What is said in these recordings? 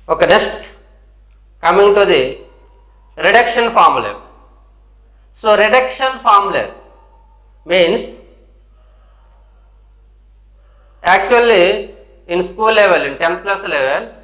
Okay, next coming to the reduction formula. So reduction formula means actually in school level, in 10th class level,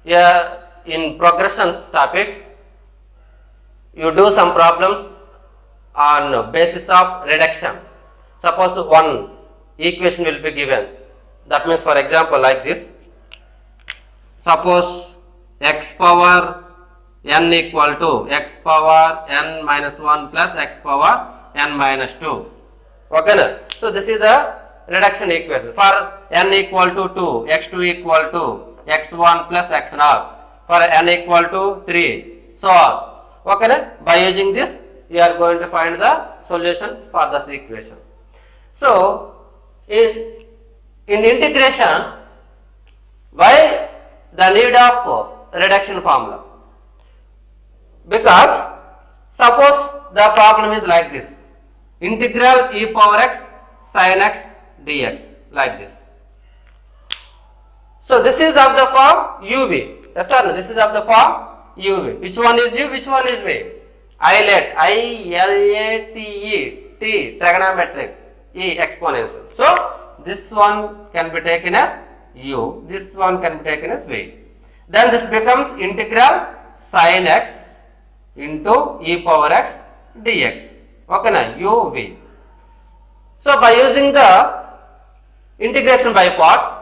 yeah, in progressions topics, you do some problems on basis of reduction. Suppose one equation will be given. That means, for example, like this. Suppose x power n equal to x power n minus 1 plus x power n minus 2. Okay, na? So this is the reduction equation. For n equal to 2, x2 equal to x1 plus x0. For n equal to 3, so on. Okay, na? By using this, you are going to find the solution for this equation. So in integration, why the need of reduction formula? Because suppose the problem is like this, integral e power x sin x dx, like this. So this is of the form uv. Yes or no? This is of the form uv. Which one is u? Which one is v? Ilate, I-L-A-T-E, T, trigonometric, E, exponential. So this one can be taken as u, this one can be taken as v. Then this becomes integral sin x into e power x dx. Okay, na? U, v. So by using the integration by parts,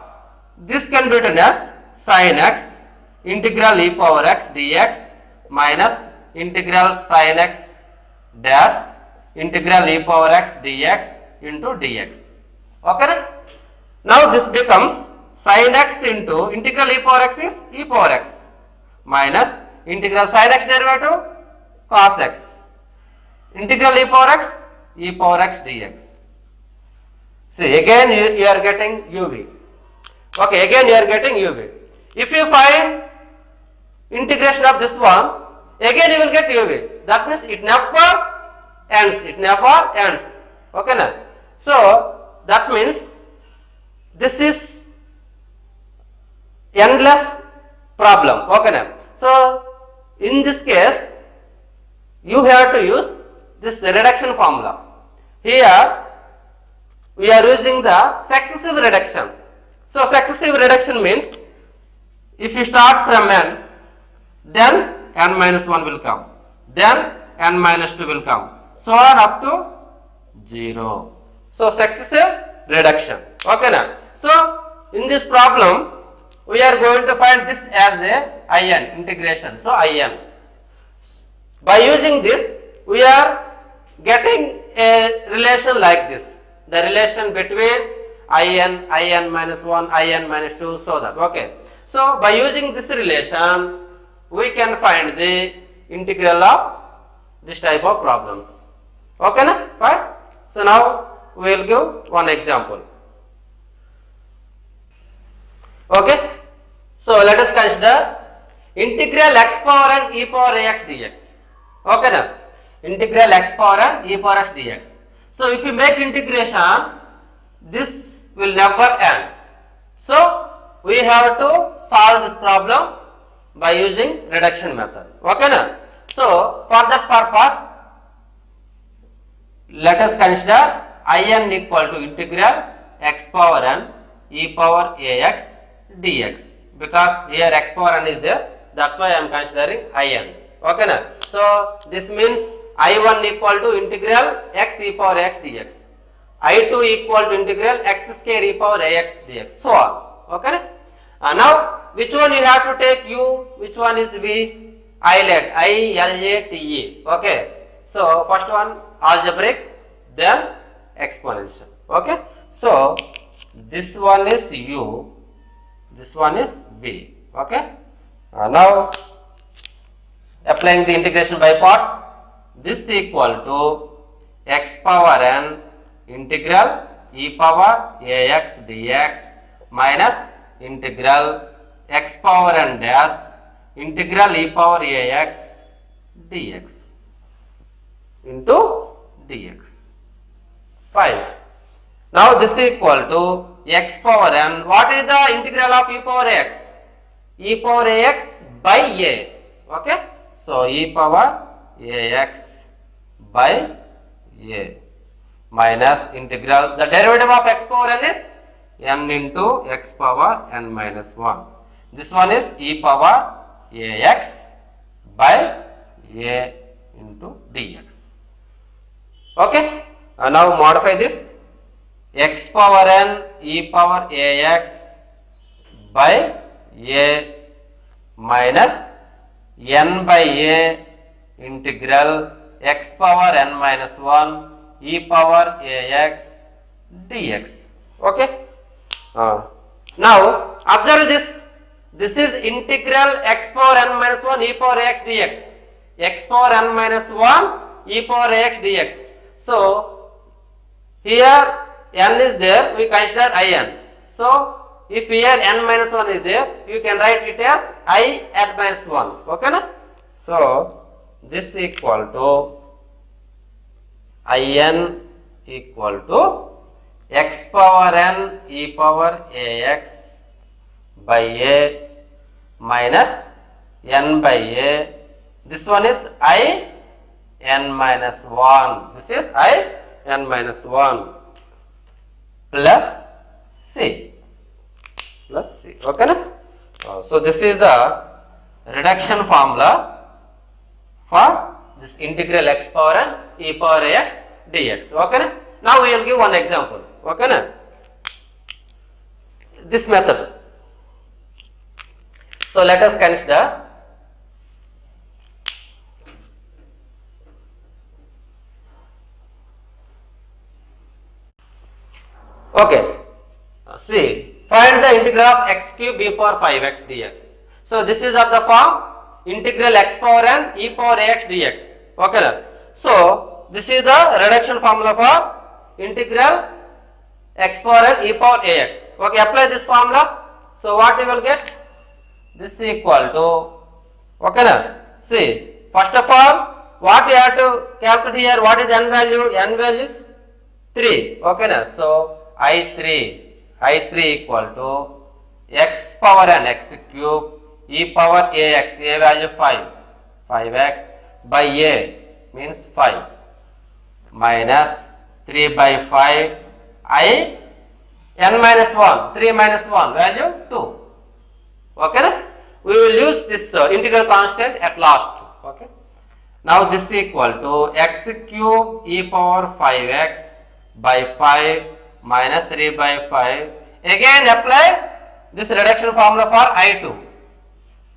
this can be written as sin x integral e power x dx minus integral sin x dash integral e power x dx into dx. Okay. Now this becomes sin x into integral e power x is e power x minus integral sin x derivative cos x integral e power x dx. See, again you are getting uv. Okay, again you are getting uv. If you find integration of this one, again you will get uv. That means it never ends. It never ends. Okay, na? So that means this is endless problem. Okay, na? So in this case, you have to use this reduction formula. Here we are using the successive reduction. So successive reduction means if you start from n, then n minus 1 will come, then n minus 2 will come, so on up to 0. So successive reduction. Okay, na? So in this problem, we are going to find this as a in integration. So in. By using this, we are getting a relation like this. The relation between in minus 1, in minus 2, so that. Okay. So by using this relation, we can find the integral of this type of problems. Okay, na? Fine. So now we will give one example. Okay. So let us consider integral x power n e power ax dx. Okay, na? Integral x power n e power x dx. So if you make integration, this will never end. So we have to solve this problem by using reduction method. Okay, na? So for that purpose, let us consider in equal to integral x power n e power ax dx, because here x power n is there, that's why I am considering in. Okay, na? So this means I1 equal to integral x e power ax dx, I2 equal to integral x square e power ax dx, so on. Okay, now which one you have to take u, which one is v? Ilate, I-L-A-T-E. Okay, so first one algebraic, then exponential. Okay, so this one is u, this one is v. Okay, now applying the integration by parts, this equal to x power n integral e power ax dx minus integral x power n dash integral e power ax dx into dx. Fine. Now this equal to x power n. What is the integral of e power x? e power ax by a. Okay, so e power ax by a minus integral, the derivative of x power n is n into x power n minus 1. This one is e power ax by a into dx. Okay, now modify this, x power n e power ax by a minus n by a integral x power n minus 1 e power ax dx. Okay. Now observe this. This is integral x power n minus 1 e power ax dx. X power n minus 1 e power ax dx. So here n is there, we consider in. So if here n minus 1 is there, you can write it as I n minus 1. Okay na? So this equal to in equal to x power n e power ax by a minus n by a. This one is I n minus 1. This is I n minus 1 plus c. Plus c. Okay na? So this is the reduction formula for this integral x power n e power ax dx. Okay na? Now we will give one example. Okay na? This method. So let us consider okay. See, find the integral of x cube e power 5x dx. So this is of the form integral x power n e power ax dx. Okay na? So this is the reduction formula for integral x power n e power ax. Okay, apply this formula. So what you will get? This is equal to, okay na? See, first of all, what you have to calculate here, what is n value? N value is 3. Okay na? So I3 equal to x power n x cube e power ax, a value 5x by a means 5 minus 3 by 5 I n minus 1, 3 minus 1 value 2. Okay na? We will use this integral constant at last. Okay. Now this is equal to x cube e power 5x by 5 minus 3 by 5. Again apply this reduction formula for I2.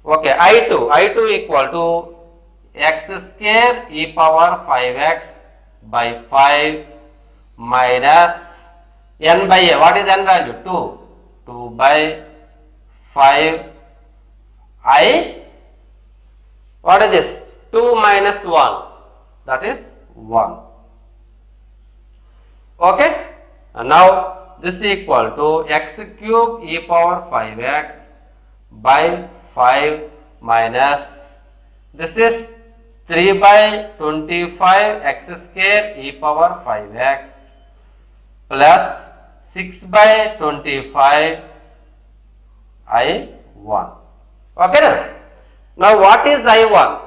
Okay, I2 equal to x square e power 5x by 5 minus n by a. What is n value? 2. 2 by 5 I. What is this? 2 minus 1. That is 1. Okay. And now this is equal to x cube e power 5x by 5 minus, this is 3 by 25 x square e power 5x plus 6 by 25 I1. Okay na? Now what is I1?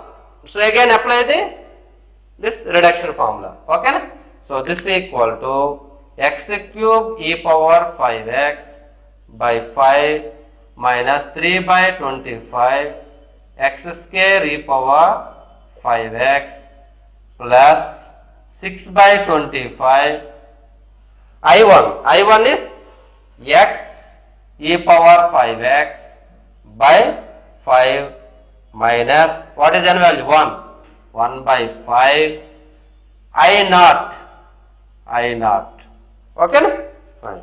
So again apply this reduction formula. Okay na? So this is equal to x cube e power 5x by 5 minus 3 by 25 x square e power 5x plus 6 by 25 I1 is x e power 5x by 5 minus, what is n value? 1 by 5 I0. Okay na? Fine.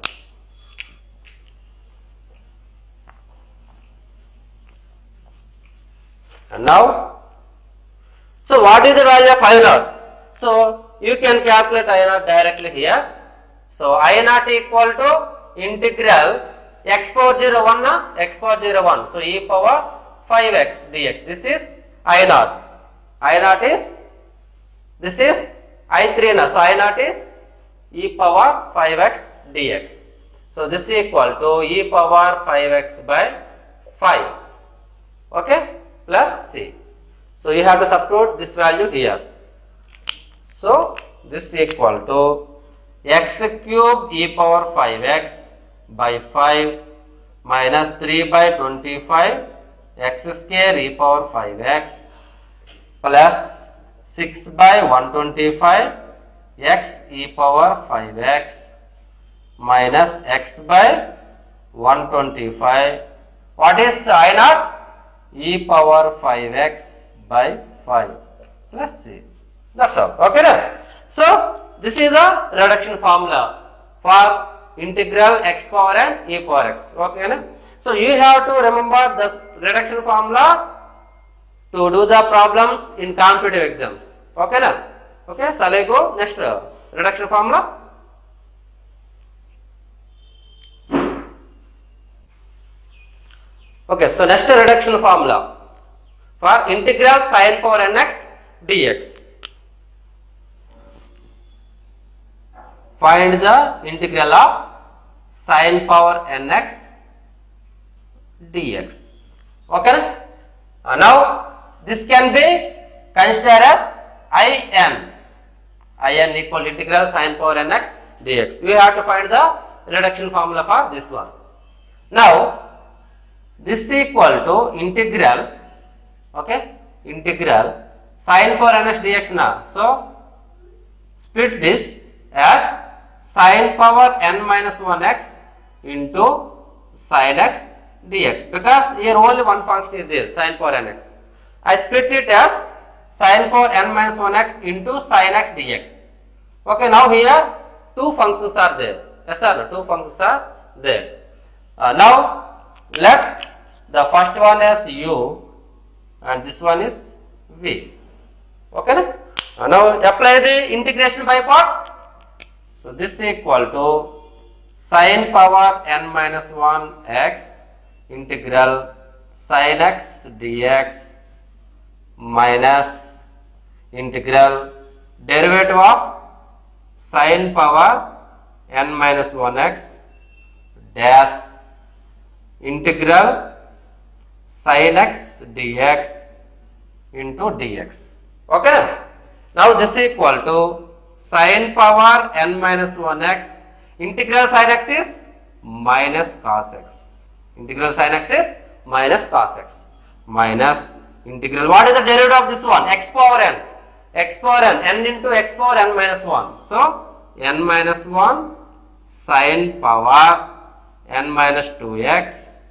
And now, so what is the value of I0? So you can calculate I0 directly here. So I0 equal to integral x power 0 1 na x power 0 1. So e power 5x dx. This is I0. I0 is, this is I3 na. So I0 is e power 5x dx. So this is equal to e power 5x by 5 okay, plus c. So you have to substitute this value here. So this is equal to x cube e power 5x by 5 minus 3 by 25 x square e power 5x plus 6 by 125 x e power 5x minus x by 125. What is I naught? E power 5x by 5 plus c. That's all. Okay, na? So this is the reduction formula for integral x power n e power x. Okay, na? So you have to remember the reduction formula to do the problems in competitive exams. Okay, na? Okay, shall I go next reduction formula? Okay, so next reduction formula for integral sin power nx dx. Find the integral of sin power nx dx. Okay, now this can be considered as in equal integral sin power nx dx. We have to find the reduction formula for this one. Now this is equal to integral, okay, integral sin power nx dx na. So split this as sin power n minus 1x into sin x dx, because here only one function is there, sin power nx. I split it as sin power n minus 1x into sin x dx. Okay, now here two functions are there. Yes sir, two functions are there. Now let the first one is u and this one is v. Okay, now apply the integration by parts. So this is equal to sin power n minus 1 x integral sin x dx minus integral derivative of sin power n minus 1 x dash integral sin x dx into dx. Okay, now this is equal to sin power n minus 1 x integral sin x is minus cos x. Integral sin x is minus cos x minus integral, what is the derivative of this one? X power n. X power n into x power n minus 1. So n minus 1 sin power n minus 2x.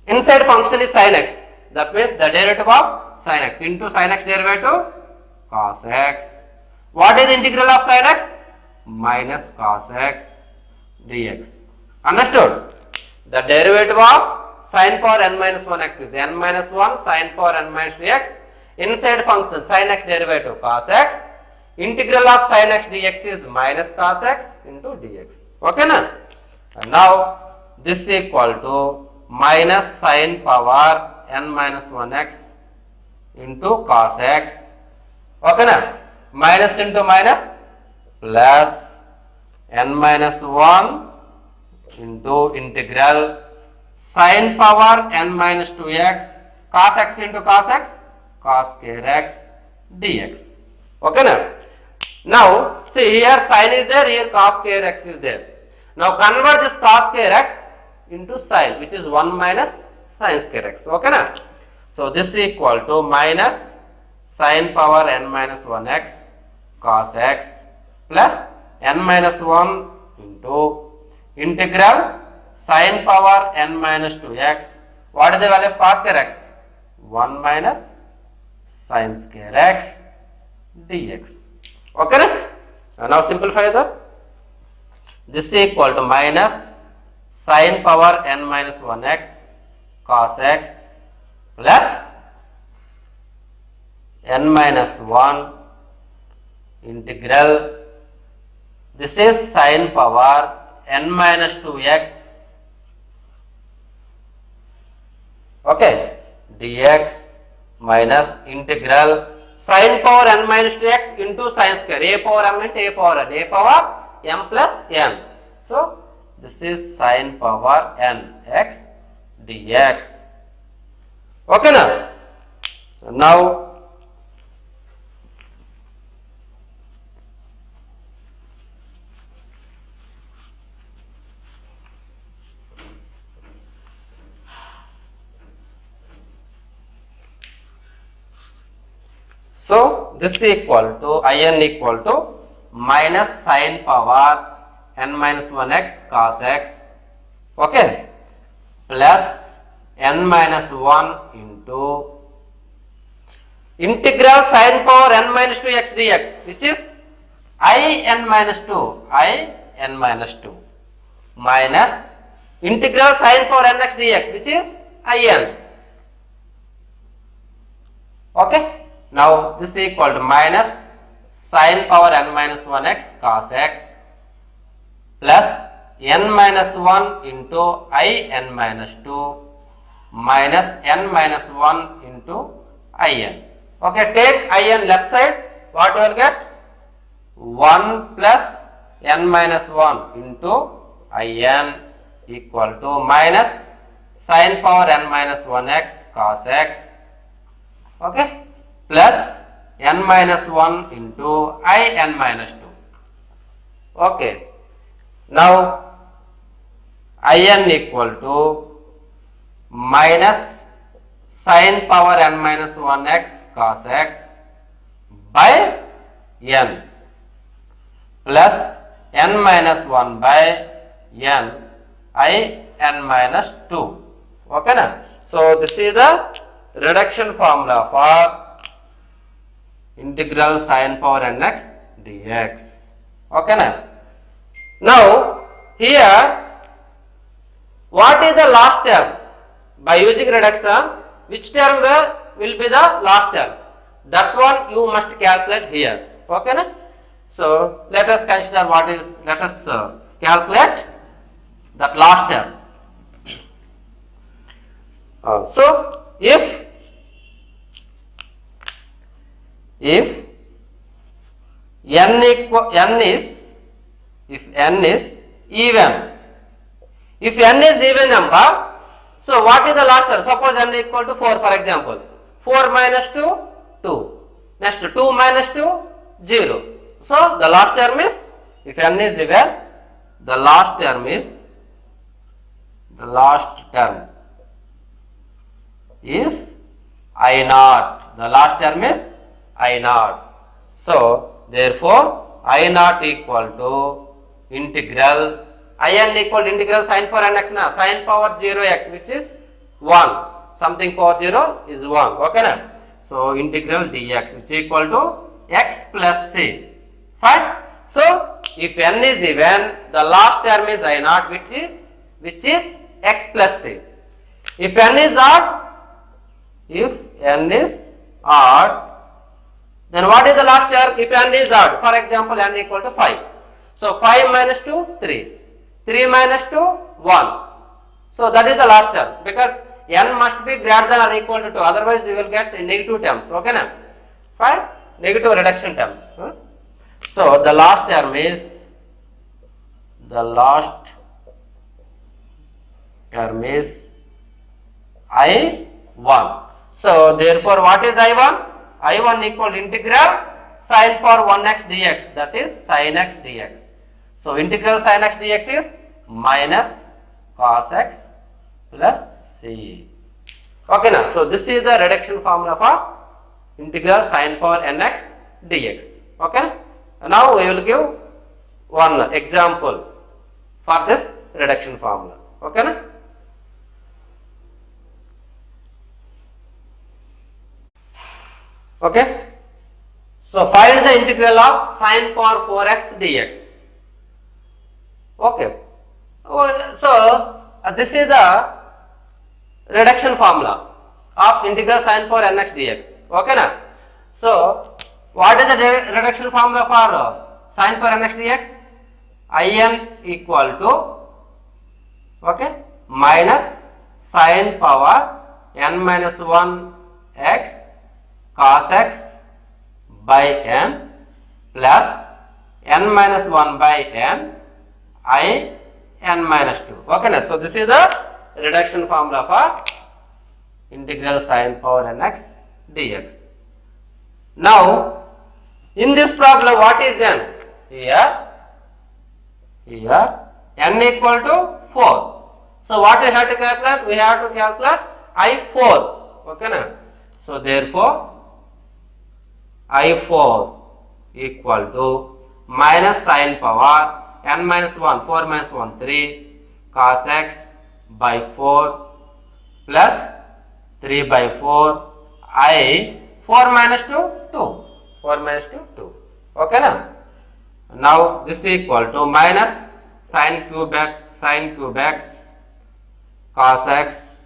Inside function is sin x. That means the derivative of sin x into sin x derivative cos x. What is the integral of sin x? Minus cos x dx. Understood? The derivative of sin power n minus 1 x is n minus 1 sin power n minus 2 x. Inside function sin x derivative cos x. Integral of sin x dx is minus cos x into dx. Okay, na? And now this is equal to minus sin power n minus 1 x into cos x. Okay, na? Minus into minus plus n minus 1 into integral sin power n minus 2x cos x into cos x cos square x dx. Okay, na? Now see, here sin is there, here cos square x is there. Now convert this cos square x into sin, which is 1 minus sin square x. Okay, na? So this is equal to minus sin power n minus 1 x cos x plus n minus 1 into integral sin power n minus 2x. What is the value of cos square x? 1 minus sin square x dx. Okay, na? Now simplify that. This is equal to minus sin power n minus 1 x cos x plus n minus 1 integral, this is sin power n minus 2x, okay, dx minus integral sin power n minus 2x into sin square, a power m into a power n, a power m plus n. So this is sin power n x dx. Okay na? Now so this is equal to in equal to minus sine power n minus 1x cos x, okay, plus n minus 1 into integral sine power n minus 2 x dx, which is I n minus 2 minus integral sine power n x dx, which is I n. Okay. Now this is equal to minus sine power n minus 1x cos x plus n minus 1 into I n minus 2 minus n minus 1 into I n. Okay, take I n left side, what you will get? 1 plus n minus 1 into I n equal to minus sine power n minus 1x cos x, okay, plus n minus 1 into I n minus 2. Okay. Now I n equal to minus sine power n minus 1x cos x by n plus n minus 1 by n I n minus 2. Okay na? So this is the reduction formula for integral sine power nx dx. Okay na? Now here what is the last term? By using reduction, which term will be the last term? That one you must calculate here. Okay na? So let us consider what is, let us calculate that last term. So if n is even, if n is even number, so what is the last term? Suppose n equal to 4, for example. 4 minus 2, 2. Next 2 minus 2, 0. So the last term is, if n is even, the last term is I naught. The last term is I naught. So therefore I naught equal to integral I n equal to integral sine power n x na, sine power 0x, which is 1. Something power 0 is 1. Okay na? So integral dx, which is equal to x plus c. Fine. So if n is even, the last term is I naught, which is x plus c. If n is odd, then what is the last term? If n is odd, for example, n equal to 5. So 5 minus 2, 3. 3 minus 2, 1. So that is the last term, because n must be greater than or equal to 2, otherwise you will get negative terms. Okay na? Fine? Negative reduction terms. So the last term is I1. So therefore what is I1? I1 equal to integral sine power 1x dx, that is sin x dx. So integral sin x dx is minus cos x plus c. Okay now, so this is the reduction formula for integral sine power nx dx. Okay. Now we will give one example for this reduction formula. Okay na? Okay. So find the integral of sine power 4x dx. Okay. So this is the reduction formula of integral sine power nx dx. Okay na? So what is the reduction formula for sine power nx dx? In equal to, okay, minus sine power n minus 1 x cos x by n plus n minus 1 by n I n minus 2. Okay na? So this is the reduction formula for integral sine power nx dx. Now, in this problem, what is n? Here n equal to 4. So, what we have to calculate? We have to calculate I4. Okay, na? So, therefore, I4 equal to minus sine power n minus 1, 4 minus 1, 3 cos x by 4 plus 3 by 4 I 4 minus 2, 2. 4 minus 2, 2. Okay, na? Now, this is equal to minus sine cube x cos x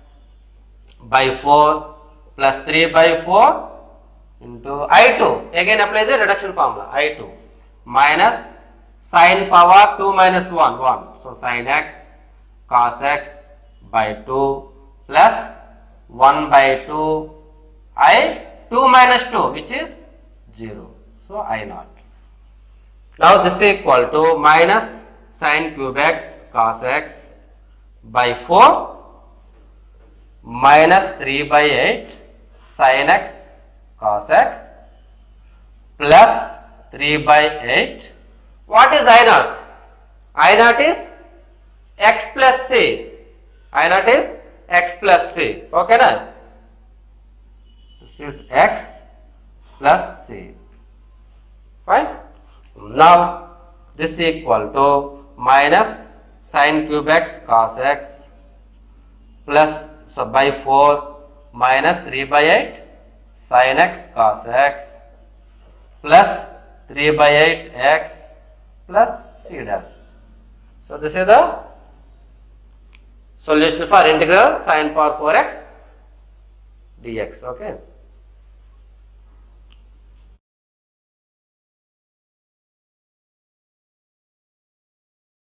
by 4 plus 3 by 4 into I2. Again apply the reduction formula. I2 minus sine power 2 minus 1, 1. So, sine x cos x by 2 plus 1 by 2 I 2 minus 2, which is 0. So, I naught. Now, this is equal to minus sine cube x cos x by 4 minus 3 by 8 sin x cos x plus 3 by 8. What is I naught? I naught is x plus c. I naught is x plus c. Okay, na? This is x plus c. Fine. Now, this is equal to minus sine cube x cos x plus, so by 4 minus 3 by 8 sin x cos x plus 3 by 8 x plus c dash. So, this is the solution for integral sine power 4x dx. Okay.